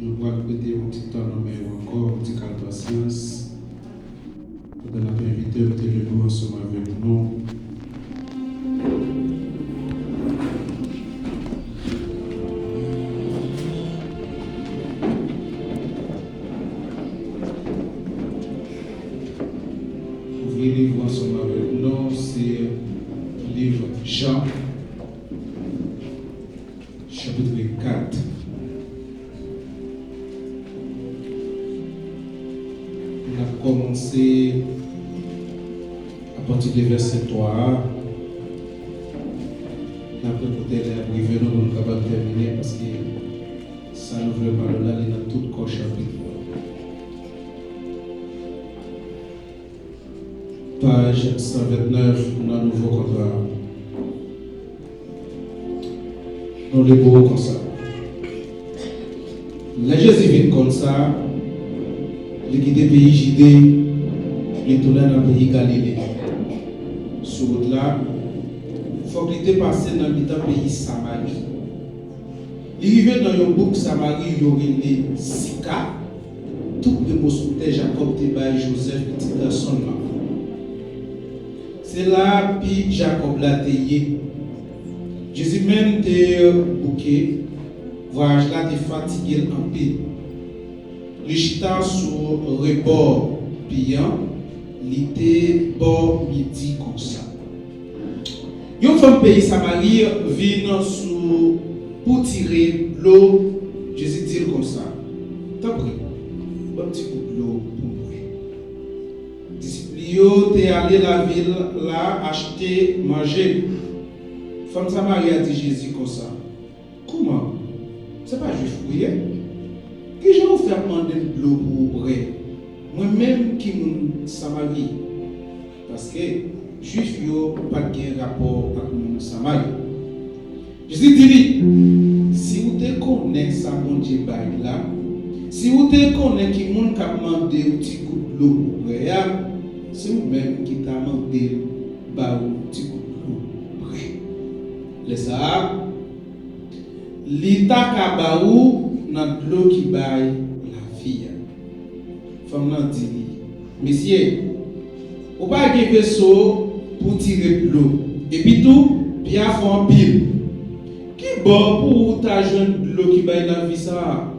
Nous pourrons répéter un petit temps, mais encore, un petit cas de patience. Pour que nous invité à lever nous ensemble avec nous. Ouvrez le livre ensemble avec nous, c'est le livre Jean, chapitre 4. On a commencé à partir du verset 3. On a écouté les brèves, nous sommes capables de terminer parce que ça nous veut parler là, il y a tout le chapitre. Page 129, dans le nouveau contrat. Nous les beaux comme ça. Les Jésus vient comme ça. Il quitte le pays Judée, il tourne dans le pays Galilée. Sur route là, il faut qu'il passe dans le pays Samarie. Il arrive dans un bouc Samarie, il y aurait les Sika. Tout le monde soutenait Jacob, Teba et Joseph, petit garçon là. C'est là que Jacob l'a taillé. Jésus même était bouquet. Voyage là, était fatigué en paix. Le chita sur le rebord payant, il était bord midi comme ça. Une femme pays Samarie vient pour tirer l'eau. Jésus dit comme ça. T'as pris un petit coup de l'eau pour moi. Disciples t'es allé à la ville là acheter manger. Femme Samarie a dit Jésus comme ça. Comment? C'est pas juif oui. Qui j'ai offert demander de l'eau pour vrai? Moi-même qui mon Samarie. Parce que juif yo pas de rapport avec mon Samarie. Jésus dit si vous te connaissez ça mon Dieu là, si vous te connaissez qui moun k'ap demandé un petit coup de l'eau pour vrai, c'est vous-même qui t'a demandé ba un petit coup de l'eau pour vrai. Les ça l'ita ka ba ou dans l'eau qui baille la fille. Femme nan dit, monsieur, ou pas un vaisseau pour tirer de l'eau. Et puis tout, bien font pile. Qui bon pour ta jeune de l'eau qui baille la vie ça?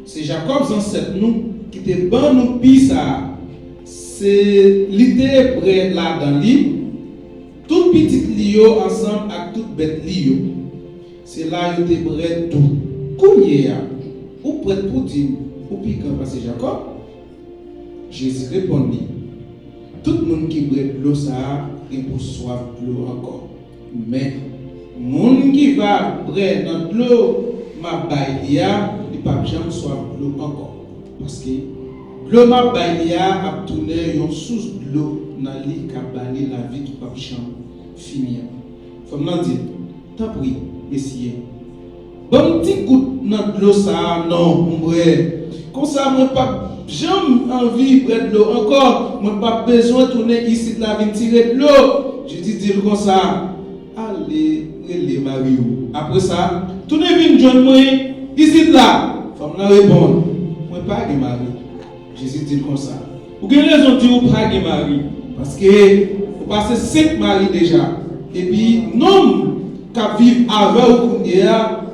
C'est Jacob ancêtre nous qui te ban nous pi ça. C'est l'idée près là dans l'île. Toute petite lio ensemble avec toute bête lio. C'est là où tu es prêt tout. Combien ou prêt pour dire ou puis quand passer Jacob? Jésus répondit. Tout le monde qui brûle l'eau ça et pour soif de l'eau encore. Mais monde qui va brûler dans l'eau ma baïlia, il pas jamais soif de l'eau encore. Parce que l'eau ma baïlia a tourné une source de l'eau dans l'île qui a balayer la vie qui pas jamais finir. Faut me dire, t'as pris, messieurs. Bon petit coup dans l'eau ça non, vrai. Comme ça moi pas jamais envie de prendre de l'eau encore, moi pas besoin de tourner ici de la vie tirer de l'eau. Je dis dire comme ça. Allez, les Mario. Après ça, tournez vite John moi ici de là. Femme la répondre. Moi pas de mari. Jésus dit comme ça. Vous avez raison de dire ou pas de mari parce que vous passez 5 maris déjà. Et puis non qui vivent avec ou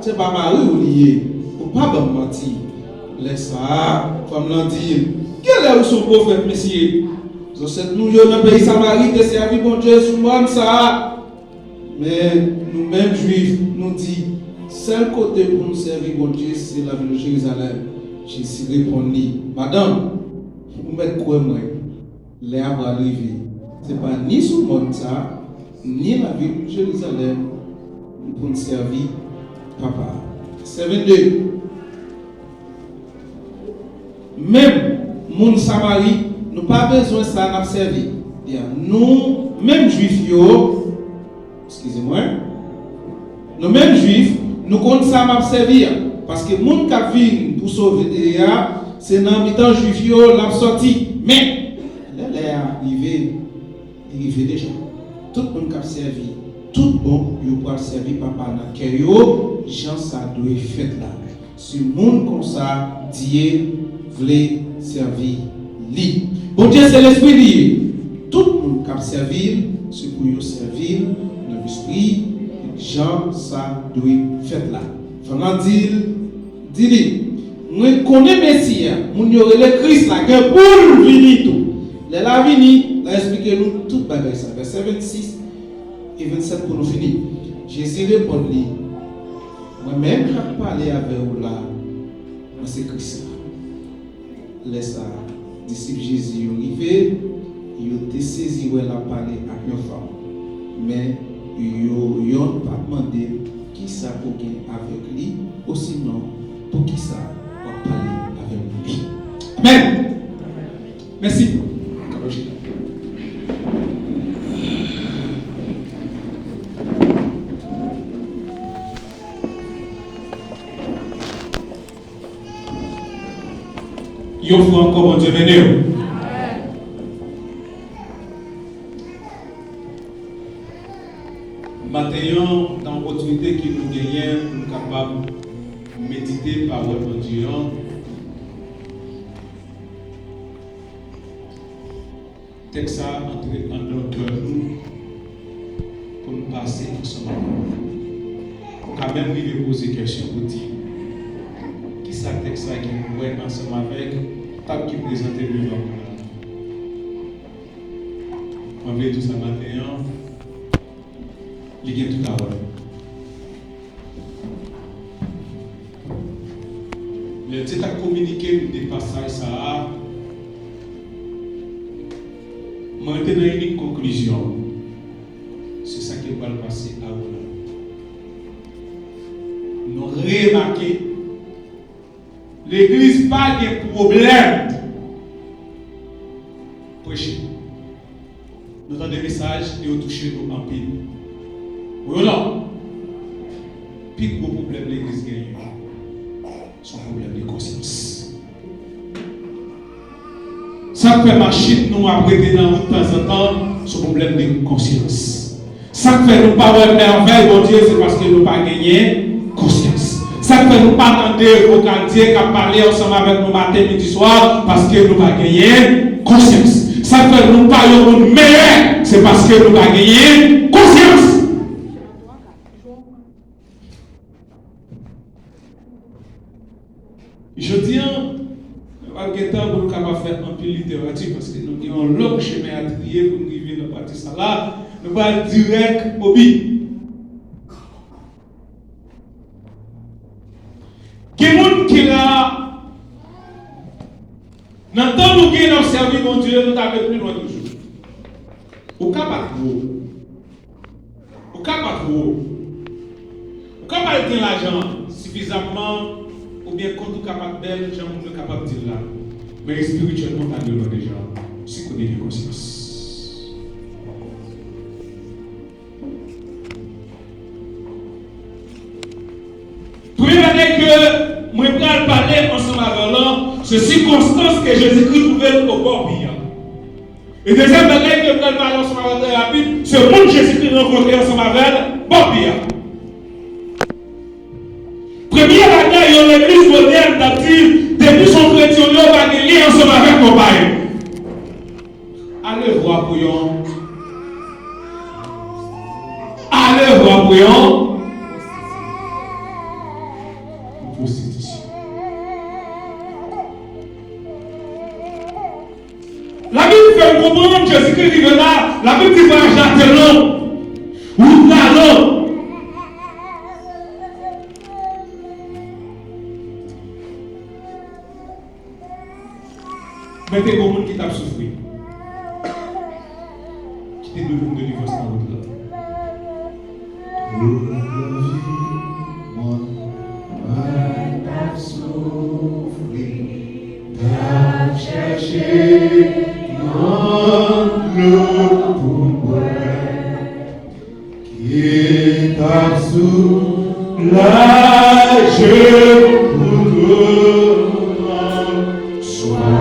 c'est pas mari ou lié. Ou pas bon mentir. Laisse ça, femme l'a dit. Quel est son prophète, messieurs? Nous sommes dans le pays Samarie, de servir bon Dieu sous moi, ça. Mais nous-mêmes, juifs, nous disons, seul côté pour nous servir bon Dieu, c'est la ville de Jérusalem. Jésus répondit, madame, vous mettez quoi, moi? L'air va arriver. Ce n'est pas ni sous le monde, ça, ni la ville de Jérusalem, pour nous servir, papa. 72. Même mon Samarie, nous pas besoin de ça d'observer. Nous, même juifs, excusez-moi, nous même juifs, nous comptons ça m'observer. Parce que mon qui vient pour sauver, c'est dans le temps juif, l'a sorti. Mais, là, il est arrivé déjà. Tout le monde qui a servi, tout bon, il peut servir papa dans le cœur, Jean, ça doit être fait là. Si le monde comme ça, Dieu voulait servir lui. Bon Dieu, c'est l'esprit lié. Tout le monde qui a servi, c'est pour lui servir dans l'esprit. Jean, ça doit faire là. Vraiment dit, moi connais Messie, mon y aurait le Christ là, que pour venir tout. La vini, là expliquez-nous tout bagage ça. Verset 26 et 27 pour nous finir. Jésus répond lui. Moi-même, je parler avec vous là, c'est Christ là. Laisse ça. Disciple Jésus est arrivé, il a saisi où elle a parlé avec une femme. Mais il n'a pas demandé qui ça pour gagner avec lui, ou sinon pour qui ça pour parler avec lui. Amen. Merci. Yo faut encore bon Dieu venir. Maintenant, dans l'opportunité que nous gagnons pour nous capables de méditer par votre Dieu, texte ça entre en notre cœur nous pour nous passer ensemble. Pour quand même lui poser question pour dire qui ça texte ça qui nous voit ensemble avec table qui présente devant nous. On veut tout ça maintenant. Il y a tout à l'heure. Le titre à communiquer des passages, ça m'a été dans une conclusion. C'est ça qui va le passer à vous. Nous remarquons, l'Église pas de problème. Prêcher. Nous avons des messages et nous touchons nous en pile. Oui ou non? Puis gros problème de l'Église gagne. Son problème de conscience. Ça fait machine nous apprêter dans de temps en temps son problème de conscience. Ça fait nous pas voir merveille, bon Dieu, c'est parce que nous pas gagné conscience. Ça fait nous pas attendre au Dieu qui a parlé ensemble avec nous matin, midi, soir, parce que nous pas gagné conscience. Ça fait nous pas un monde meilleur, c'est parce que nous pas gagné conscience. Je dis, pas de temps pour nous faire un peu de littérature parce que nous avons un long chemin à trier pour nous arriver dans la partie ça là. Nous allons direct au but. Quelqu'un qui là, dans le temps où nous avons servi mon Dieu, nous avons plus loin toujours. Au cas pas trop. Au cas pas trop. Au cas pas de l'argent suffisamment. Ou bien quand nous sommes capables d'elle, gens sont capables de dire là. Mais spirituellement, on a de loin déjà. Si on a de conscience. Première année que moi je vais parler ensemble avec l'homme, c'est circonstance que Jésus-Christ trouvait au bord pire. Et deuxième année que je vais parler ensemble avec rapide, c'est le monde Jésus-Christ rencontré ensemble avec bord pire. Première année, il y a l'église moderne d'active, depuis son chrétien, il va lier ensemble avec nos païens. Allez voir Bouillon. Allez voir Bouillon. Prostitution. La Bible fait comprendre que Jésus-Christ est là. La Bible dit voyage à Telon. Ou là, mais il y a des gens qui t'ont souffert. Qui t'ont devenu de divorce dans l'autre là. Toute la vie, moi, t'as souffert. T'as cherché dans l'autre pour moi. Qui t'a soulagé pour toi. Sois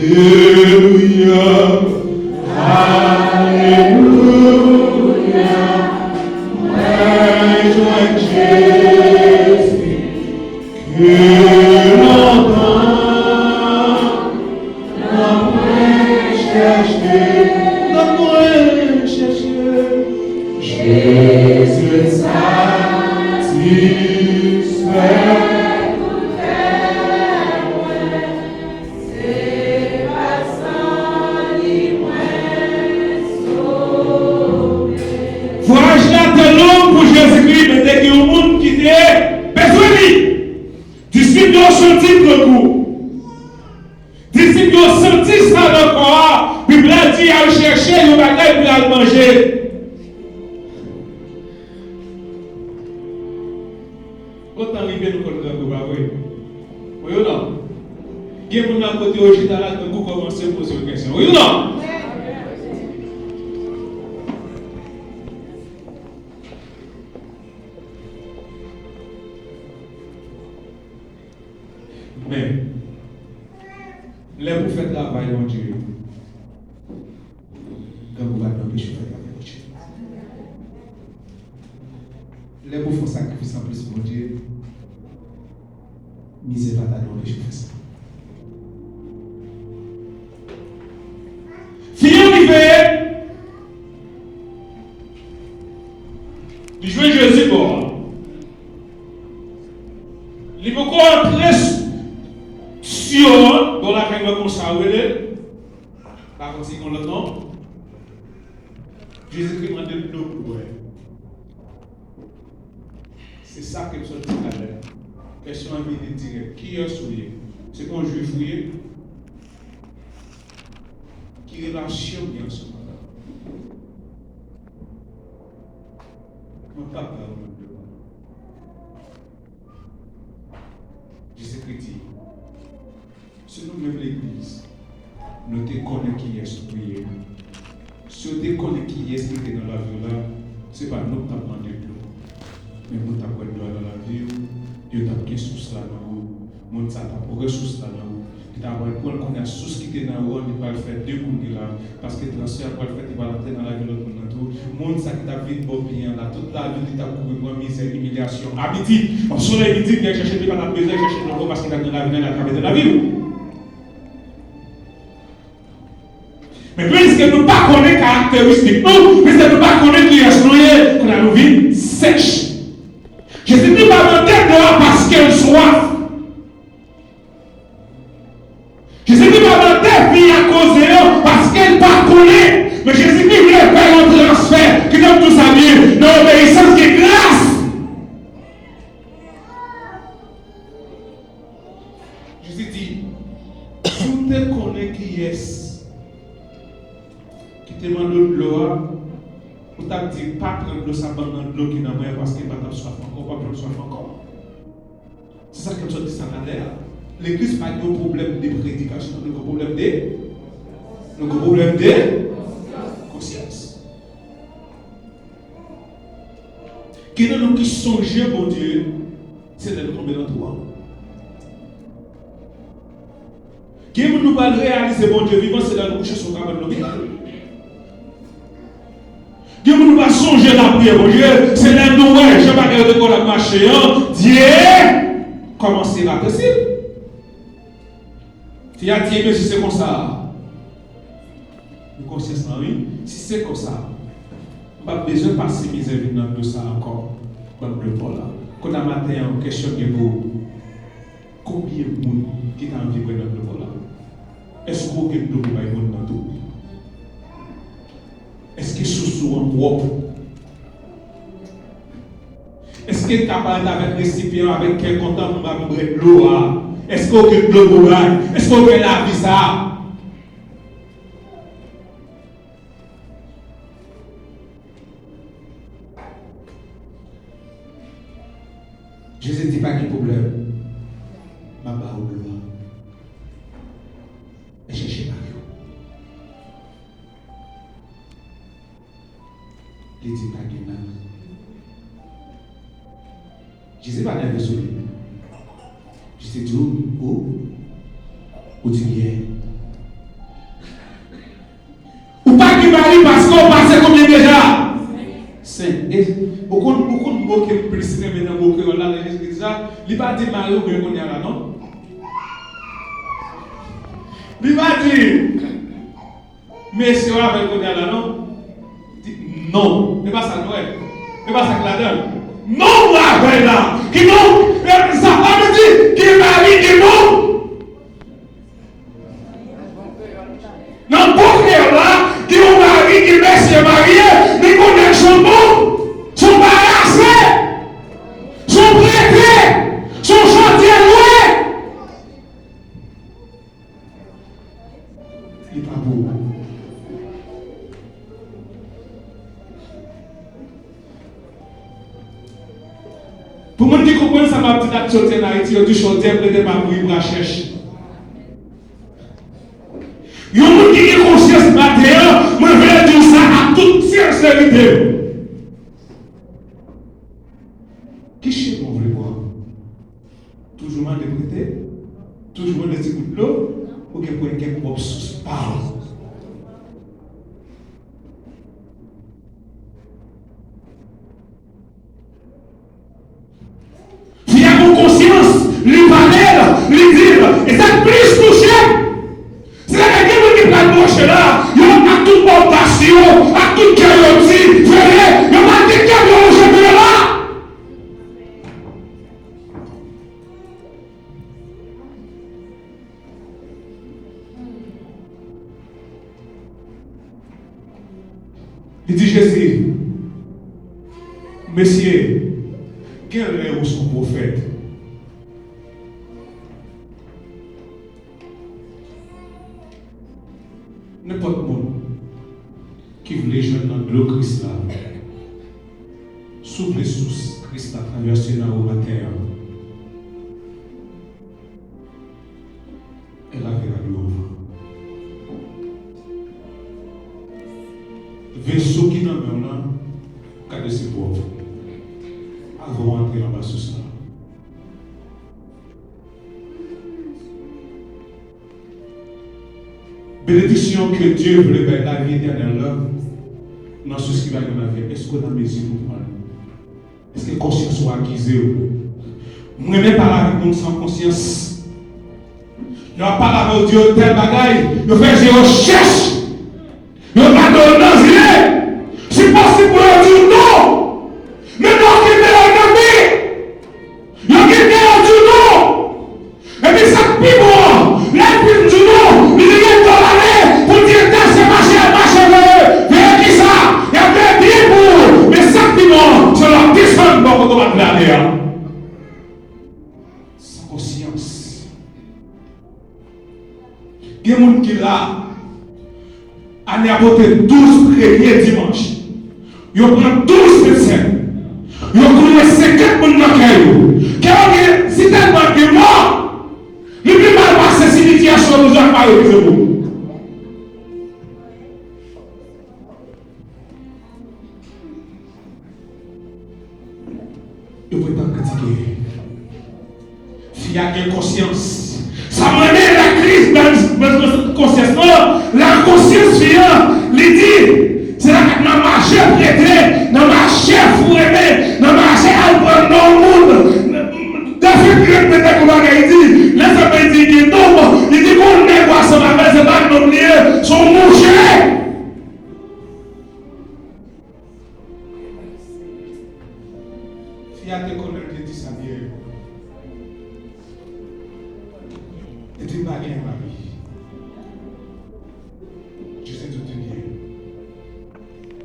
Alléluia, Alléluia, qu'il y a un monde qui était besoin de disciples ont senti le goût. Disciples ont senti ça dans le corps. Puis là, dit à chercher un bagage pour aller manger. Quand arrivé nous connaissons le pas vrai. Oui ou non? Il y a des gens qui ont été là pour commencer à poser une question. Oui ou non? Mais, là, vous faites travail, mon Dieu. Quand vous allez empêcher de faire travail, mon Dieu. Là, vous faites sacrifice en plus, mon Dieu. Misère pas d'empêcher de faire ça. Fille arrivée, il jouait Jésus pour. Il faut qu'on entre sur dans la règle qu'on s'appelle, par contre, si on le nom, Jésus-Christ m'a donné l'eau pour elle. C'est ça que je dis tout à l'heure. Question envie de dire, qui est souillé? C'est qu'on juif fouillé? Qui relation bien ce moment-là? Mon papa, Jésus-Christ dit, si nous même l'église, nous te connaissons qui est souillé. Si nous te connaissons qui est qui est dans la vie là, ce n'est pas nous qui avons demandé de l'eau. Mais nous avons demandé dans la vie, Dieu t'a pris sous là dans vous. Nous avons pris ressources là dans vous. Il t'a pris pour qu'on ait sous qui est dans vous, il va le faire deux coups là. Parce que le transfert va le faire, il va l'entrer dans la vie de l'autre monde. Monde ça qui t'a vite beau bien là. Toute la vie, il t'a couru pour misère, humiliation. À midi, on soleil midi, il a cherché, il va besoin de chercher le parce qu'il a dans la vie, il a travaillé dans la vie. Mais puisque nous ne pas connaissons caractéristiques, puisque nous ne pas connaissons qui est noyé, qu'on a nos vies sèches. Jésus-Christ va monter dehors parce qu'elle soif. Jésus-Christ va monter vie à cause d'elle parce qu'elle ne pas connaît. Mais Jésus-Christ voulait faire un transfert qui donne tout sa vie dans l'obéissance qui est grâce. Jésus dit, si vous te connaissez qui est, qui te demande de l'eau, vous t'avez dit pas prendre l'eau, ça va dans l'eau qui n'a pas parce qu'il n'y a pas de soif encore, pas de soif encore. C'est ça que je dis ça là. L'église n'a pas de problème de prédication, nous avons un problème de conscience. Qui est nous qui songeons, mon Dieu, c'est de nous tomber dans toi. Qui est nous pas réaliser, mon Dieu vivant, c'est de nous coucher sur le cabane de l'hôpital. Qui est nous pas songer la prière, mon Dieu, c'est de nous, je ne vais pas regarder comment la marche, Dieu, comment c'est la possible? Tu as dit que si c'est comme ça, nous conscience oui, si c'est comme ça, on n'a pas besoin de passer misère dans tout ça encore. Comme le Paul là. Quand on a matin en question de vous, combien de monde qui t'a envie de dans le Paul là? Est-ce que vous avez de monde dans tout? Est-ce que sous en propre? Est-ce que tu as parlé avec récipient avec quel content pour m'amener l'eau? Est-ce qu'on a le bourrage? Est-ce qu'on a la vie ça? Jésus ne dit pas qu'il y a problème. Ma barre au gloire. Et cherchez Mario. Il dit pas qu'il y a. Jésus pas nerveux sur lui. Je te dis où tu viens. Ou pas qui marie parce qu'on passe combien déjà? 5. Et beaucoup de mots qui plus maintenant mots que là l'église ça, il pas dit marié ou bien qu'on est là non? Il pas dit messieurs avec qu'on est là non? Non, c'est pas ça ouais. C'est pas ça que la donne. Non là là. Qui non? Ça veut dire qui marie qui non? Non, pour là, qui ont marié, qui laisse marié, mais qu'on est son bon, sont embarrassés. Pour les gens qui comprennent ça, ma petite activité en Haïti, ils ont toujours dit que les gens qui chercher. Il y a des gens qui ont conscience de matin, moi je vais dire ça à toute sincérité. Qui chez moi voulez voir? Toujours mal déprêté, toujours des petits coups de l'eau, ou qu'il y ait quelqu'un qui parle. Il y a une conscience, les panels, les dire, et ça plus touché. C'est la quelqu'un qui va marcher là, il y a toute portation, à toute carotte, frère, il y a pas de carotte là. Il dit Jésus, Messieurs, quel est où son prophète? N'importe qui voulait joindre dans l'eau Christ là, s'ouvre les sources Christ à traverser dans la terre. Elle a fait la l'ouvre. Vaisseau qui n'a même là, qu'à de ses pauvres. Avant d'entrer dans la source là. Bénédiction que Dieu voulait faire la vie éternelle là, dans ce qui va dans la vie. Est-ce qu'on a mes yeux pour parler? Est-ce que conscience soit acquise? Moi, même pas avec monde sans conscience. Je ne parle avec Dieu tel bagaille. Je fais des recherches. Je ne pas de non. Si possible pour leur dire non. Mais non, qui est leur ennemi. Je quitte leur dire non. Et puis ça pis bon. La pile du non. Il est dans l'année pour dire que c'est marché. Mais qui ça? Il y a des pieds pour. Mais ça pis bon. C'est leur descendre pour qu'on va l'année. Sans conscience. Il y a des gens qui sont là. Année à voter 12 premiers dimanches. Ils prennent 12 médecins. Ils ont trouvé 50 personnes dans le caillou. Si tellement de mort, le plus mal passé, c'est l'initiation nous a pas eu. Ils vont être critiqués. S'il y a une conscience, ça m'amène la crise dans la conscience. Non, la conscience vient, il dit, c'est là que dans ma chère prêtée, dans ma chère fourrée, dans ma chère alpone, dans le monde, dans ce grec peut-être qu'on va dit, les hommes disent qu'ils tombent, ils disent qu'on n'est pas son affaire, c'est pas nos lieux, sont mouchés. Si à te connaître, il dit ça bien. Et tu ne vas rien ma vie. Je sais tout bien.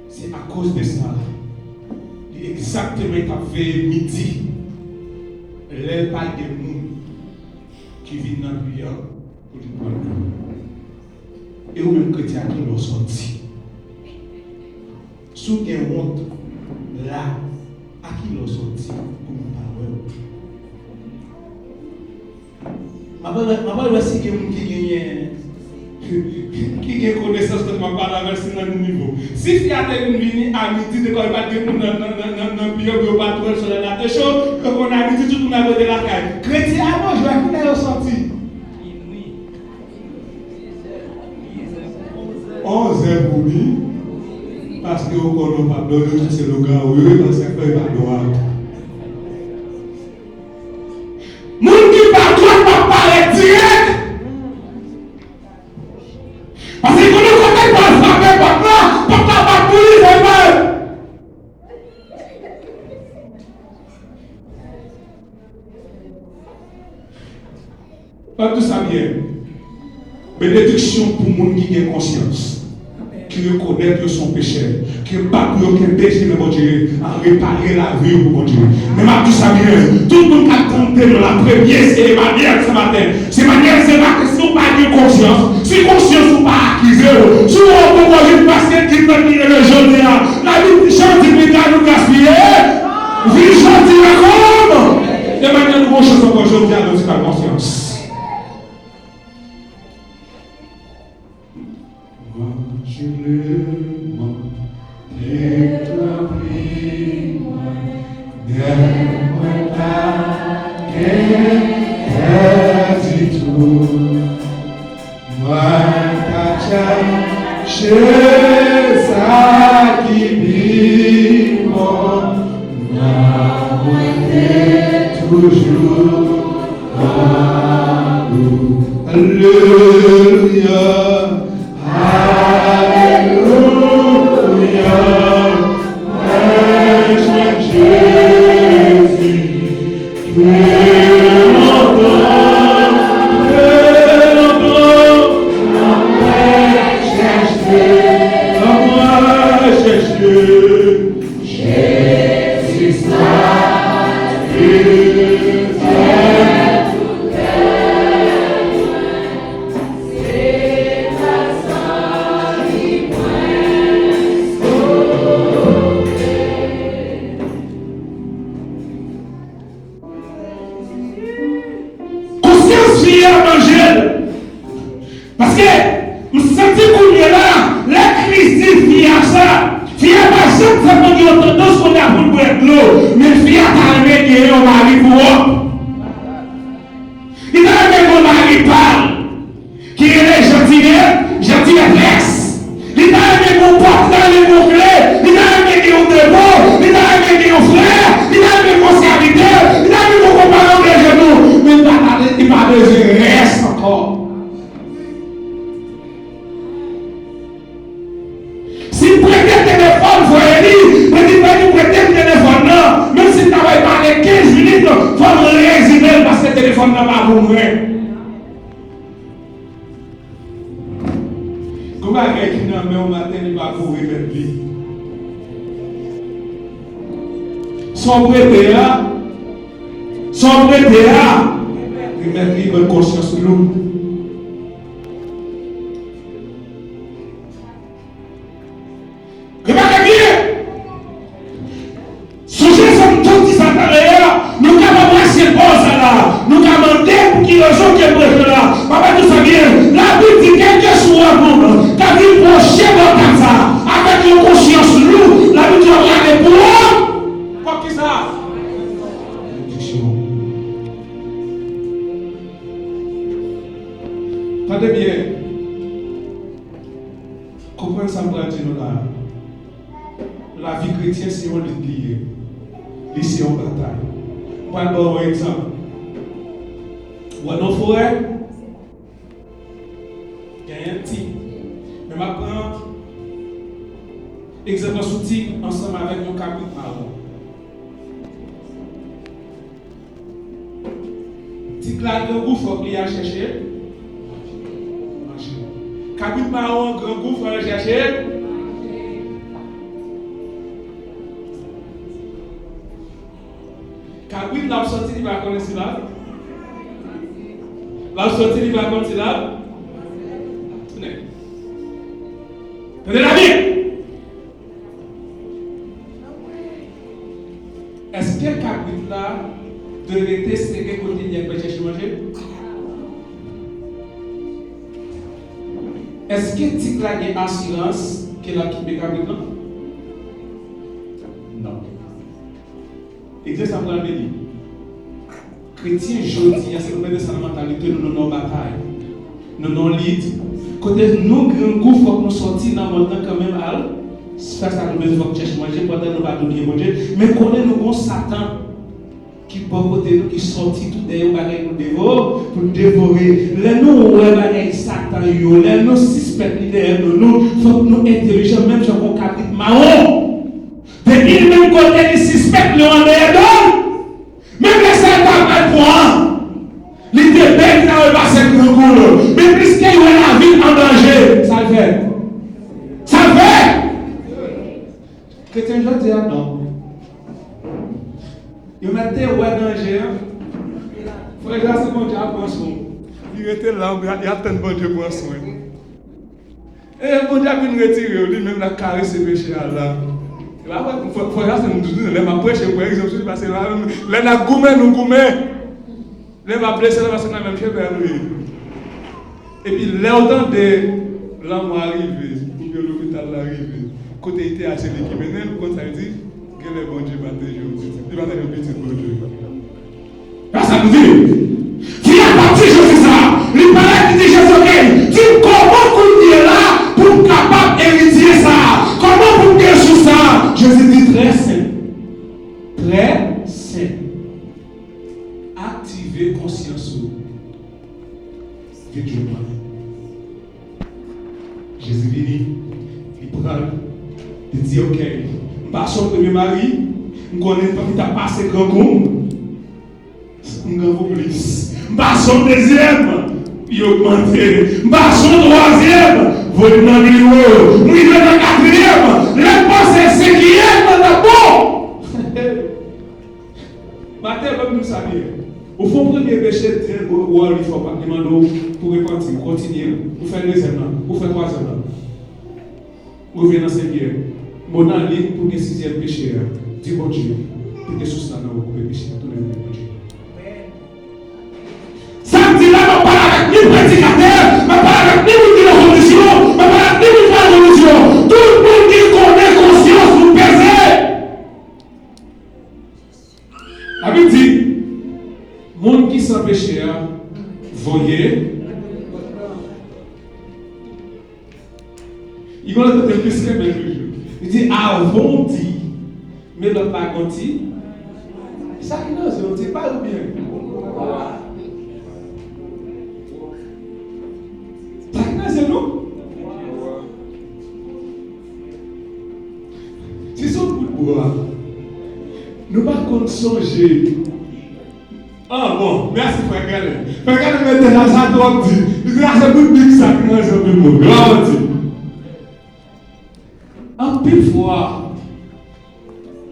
C'est à cause de ça. Exactement vers midi. Les pas de monde qui viennent dans le prière pour nous prendre. Et au même chrétien qui l'ont sorti. Sous des honte, là, à qui l'ont sorti pour nous parler. Ma parole aussi que vous qui a connaissance de ma parole avec ce niveau. Si il y a des gens à midi, de quoi il va dire dans le bureau, il va pas trouver sur la tête chaud, comme on a midi, tout le monde a de la caille. Chrétien, ah non, je vais quitter au sorti. 11 heures pour lui, parce que vous ne connaissez pas de c'est le gars, oui, parce que il va droit. Moun qui parle, toi, pas parler direct. Parce que quand on ne pas frapper papa, papa va courir vraiment. Pas tout ça bien. Bénédiction pour les gens qui ont conscience, qui reconnaissent son péché, qui ne pas pour aucun péché, mais bon Dieu, à réparer la vie pour bon Dieu. Mais tout ça bien. Tout le monde a tenté dans la première, c'est Emmanuel ce matin. C'est Emmanuel, c'est pas que si on n'a pas de conscience, si conscience n'est pas acquise, si on peut voir une basket qui peut venir le jeune, la vie chante, il peut nous gaspiller. Vie chante, il raconte. chercher. Jésus, parce que je sens que là, la crise dit à ça. Fia pas simplement qui ont tendance qu'on a pour boire de l'eau, mais fia t'a aimé qui est un mari pour eux. Il a aimé mon mari parle, qui est gentillesse. Il a aimé mon porte-dans les mots clés. Il a aimé qui ont de mots. Il a aimé qui ont frère. Il a aimé mon serviteur. Il a aimé mon compagnon de genoux. Mais il m'a besoin reste encore. Si vous prêtez téléphone, vous voyez, mais il va nous prêter le téléphone là. Même si vous n'avez pas les 15 minutes, il faut me résider parce que le téléphone n'a pas pour moi. Comment est-ce qu'il n'a pas au matin, il va courir vers lui? Son prêté là, il met libre conscience de nous. Papa, tout ça bien. La Bible dit quel que soit monde, quand il proche dans ça, avec une conscience lourde, la Bible dit regardez pour l'homme. Quoi qui ça? Attendez bien. Comprenez ça, pour dire nous là. La vie chrétienne, c'est un lié. C'est une bataille. On va donner un exemple. Ou dans la forêt, il y a un petit. Mais je prends exemple sous tigre ensemble avec mon cabrit marron. Tigre là, grand gouffre, il faut qu'il y a cherché. Cabrit marron, grand gouffre, il faut chercher. Cabrit là, sorti, il va connaître cela. La sortie il va comme là. Tenez la vie. Est-ce que le cabrit là devait être serré côté il y a pas chercher manger? Est-ce que tigre là est en silence qu'il a quitté le cabrit là? Non. Exactement ça me dit. Chrétien aujourd'hui, c'est le même de sa mentalité, nous n'avons pas bataille. Nous n'avons lead. Côté nous, grand goût, il faut que nous sortions dans le temps quand même à faire ça, nous devons chercher manger pendant que nous pas donner manger. Mais connaît nous bon Satan qui peut côté nous, qui sortit tout derrière nous dévorer. Les nous, ouais, Satan, les nous, suspects derrière nous, il faut que nous intelligents, même si on a un capitre marron. Depuis le même côté, les suspects, nous en derrière nous. Même les Satan pas point. L'idée belle n'a pas cette grand. Mais puisqu'il y a la vie en danger, ça le fait. Ça le fait. Chrétien, je dis non. Il mettait ouais danger. Il faut regarder ce bon Dieu prend soin. Il était là, il attend bon Dieu prend soin. Et bon Dieu vient retirer lui-même la caresse ses péchés à là. Il faut regarder ce que nous disons. Prêcher par exemple, parce que là, nous gourmet. Là, on va blesser parce qu'on a même fait vers lui. Et puis, là, autant de l'homme arrivé, ou bien l'hôpital arrivé, côté était assez l'équipe, maintenant, quand ça veut dire que le bon Dieu va te jouer. Il va te jouer un petit bon Dieu. Ça nous dit, qui a parti, je dis ça. Il paraît qu'il dit, Jésus, dis comment vous êtes là pour capable d'hériter ça. Comment vous êtes sur ça. Jésus dit très simple. Très simple. Activez conscience. Vite, Jésus vient, il prend, il dit ok, je passe son premier mari, je connais pas qui t'a passé grand goût, je grand plus. Je passe son deuxième, il augmente. Je passe son troisième, volume de l'eau. Je passe son quatrième, qui est péché, il faut pas demander pour repentir, continuer, pour faire le deuxième, pour faire le troisième. Vous venez dans le cinquième. Mon ami, pour que le sixième péché, dis bon Dieu, pour que sous ça, vous pouvez pécher, tout le monde bon Dieu. Samedi là, je parle avec les prédicateurs, je parle avec les religions, je parle avec les religions. Tout le monde qui connaît conscience, vous pesez. La Bible dit, monde qui sans péché, voyez. Il va le faire plus que même. Il dit, avant dit, mais l'autre pas conti. Ça qui nous, on dit pas ou bien. Ça qui nous, c'est nous. Si son coup de bois, nous pas compte songer. Ah bon, merci frère Galen. Frère Galen mettait la ça toi dit. Il dit, c'est tout big ça qui nous, c'est un peu mon grand dit. En pile fois,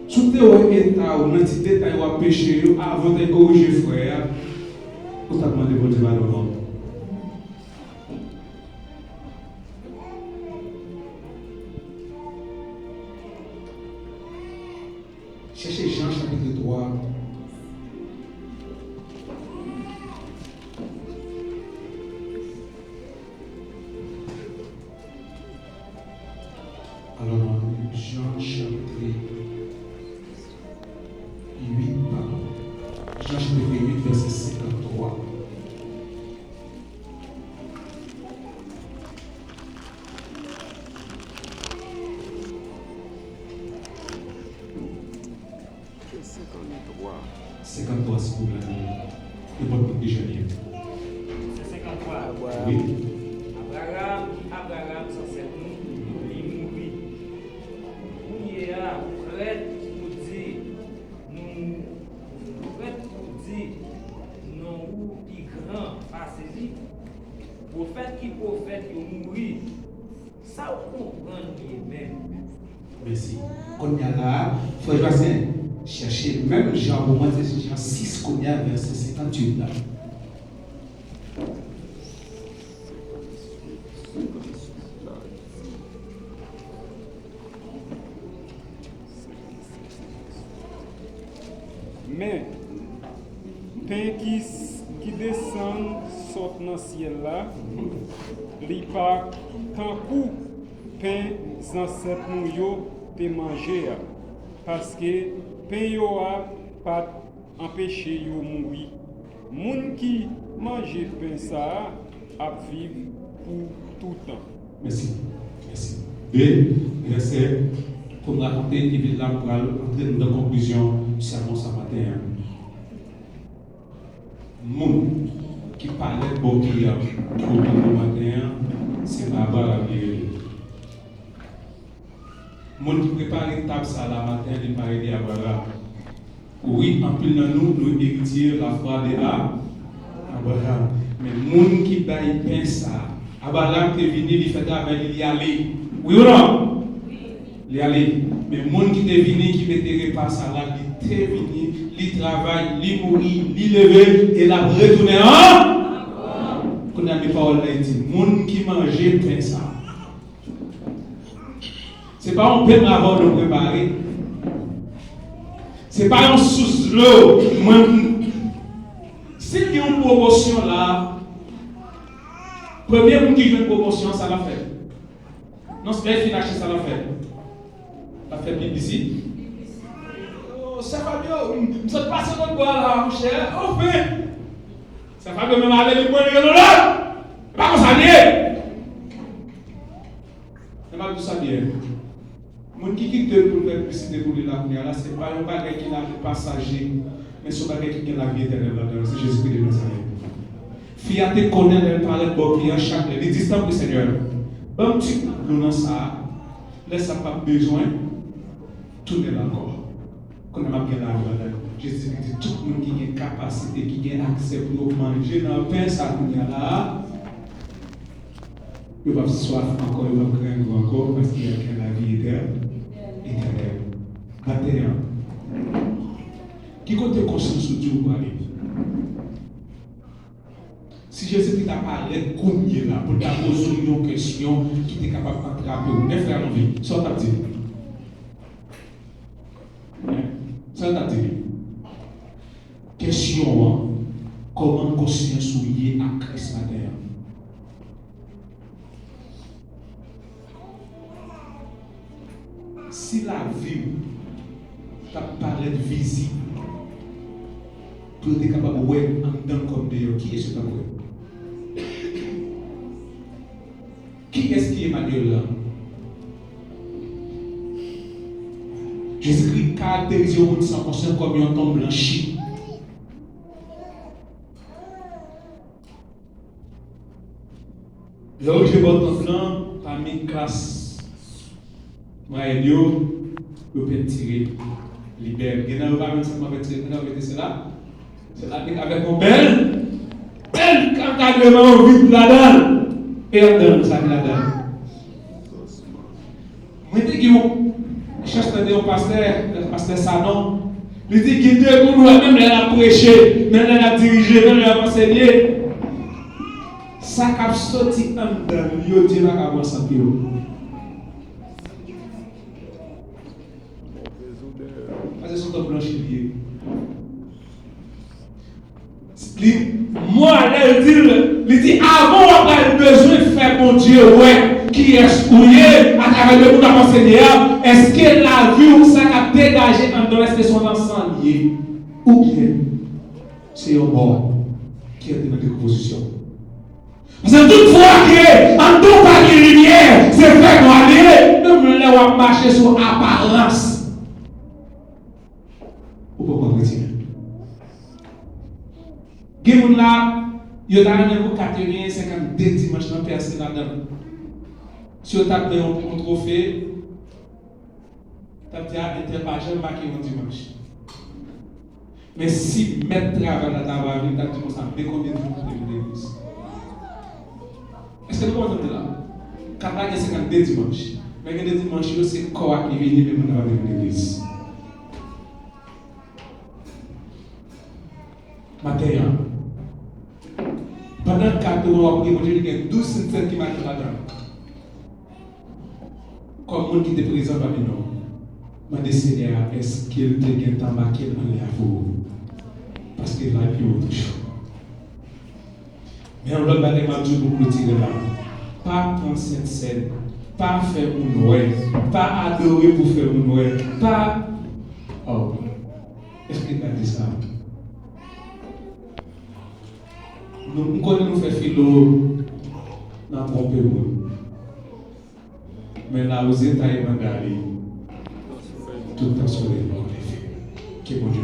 tout est état ou dans petit détail ou péché avant de corriger frère, vous t'avez demandé pour dire alors. Cherchez Jean chapitre 3. Alors, Jean chapitre 8, Jean chapitre 8, verset 53. C'est 53, s'il vous plaît. Le bon petit déjeuner. C'est 53. Oui. Abraham, sans cette il mourit. Il est prêt pour dire, non, il grand, passez-y. Prophète, il mourit. Ça, on comprend lui-même. Merci. Quand il y a là, frère Bassin, cherchez même Jean, au moins c'est Jean 6, qu'on y a verset 58 là. Mais, pain qui descend sort dans le ciel là, il pas tant coup pain ancêtres nous yo te manger parce que pain yo a pas empêché yo mourir. Moun qui mange pain ça a vivre pour tout temps. Merci. Merci. Et, verset, pour me raconter, il vient là pour entrer dans la conclusion du sermon ce matin. Moun qui parlait de bon client pour le matin, c'est là-bas la vérité. Moun qui prépare une table ça la matin, il paraît de Abraham. Oui, en plus de nous, nous héritiers la foi de Abraham. Mais moun qui baille pain ça, Abraham est venu, il fait avec il y aller. Oui ou non? Il y aller. Mais moun qui est venu, qui mettait repas ça là, il est venu, il travaille, il mourit, il levé et il a retourné en. Qu'on a mes paroles là, il dit, moun qui mangeait pain ça. Ce n'est pas un pain avant de préparer. Ce n'est pas un sous-l'eau. Si il y a une promotion là, premier monde qui joue une promotion, ça l'a fait. Non, c'est pas financier, ça l'a fait. Ça fait bien ici. Oh, ça va bien. Nous sommes passés notre bois là, mon cher. Oh, fait. Ça va bien, même aller les points de là. Pas comme ça, bien. C'est pas tout ça, bien. Mon qui quitte pour faire publicité pour l'avenir, là, ce n'est pas un bagage qui n'a pas passager, mais c'est un bagage qui a la vie éternelle là-dedans. C'est Jésus-Christ de Nazareth. Fia te connaît, elle parle de bon client chaque les distants pour le Seigneur. Un petit peu dans ça, laisse pas besoin, tourner encore. Quand on a bien la vie là-dedans. Jésus dit tout le monde qui a une capacité, qui a accès pour manger dans le pain, ça qu'on a là. Il va soif encore, il va craindre encore parce qu'il y a la vie éternelle. Qui compte conscience sur Dieu pour aller? Si Jésus t'a parlé combien là, pour t'a poser une question qui était capable d'attraper ou mes frères en vie, ça t'a dit. Ça t'a dit. Question, comment conscience oublier à Christ la terre? Si la vie t'a parlé de visible, pour être capable de voir en dedans comme dehors, qui est-ce que tu as? Qui est-ce qui est Emmanuel là? Jésus-Christ caractérise le monde sans conscience comme un tombe blanchi. Là où je vois ton plan, parmi une classe, moi et Dieu, je peux tirer, libérer. Il y en a pas même ça m'a fait tirer, cela. C'est là avec mon bel encadrement vite là-dedans. Et on donne ça là-dedans. Moi, je dis que je cherche un pasteur Sanon. Je dis qu'il est pour nous, même là, prêcher, même là, diriger, même là, enseigner. Ça a sorti en dedans, il dit là, qu'à voir ça. Parce que c'est un blanchilier. Moi, il dit, avant, on a besoin de faire mon Dieu, ouais, qui est souillé à travers le monde à enseigner. Est-ce que la vie ou ça a dégagé en dehors de son ensemble lié? Ou bien, c'est un mort qui est dans décomposition. Parce que toutefois que, en tout cas, de lumière, c'est fait qu'on a dit, nous allons marcher sur apparence. Ou pourquoi chrétien? Gen là, il y a un 52 dimanches dans personne là-dedans. Si vous avez un trophée, vous avez interpagé marqué un dimanche. Mais si mettre travail dans ta vie, vous avez dit combien de jours de l'église? Est-ce que vous comprenez là? Quand vous avez 52 dimanches, mais il y a des dimanches, c'est quoi qui vient de l'église? Matin, pendant 4 mois, il y a 12 centaines qui marchent là-dedans. Comme le monde qui était présent parmi nous, je me dis, Seigneur, est-ce qu'il te gagne tant marqué dans les aveux? Parce qu'il a plus autre chose. Mais on l'a dit, je vais beaucoup tirer là. Pas prendre cette scène, pas faire un noël, pas adorer pour faire un noël, pas. Oh, est-ce qu'il a dit ça? Nous connaissons nous faire philo dans le trompé. Mais là, aux États, il y a tout le temps sur les bords. Que bon Dieu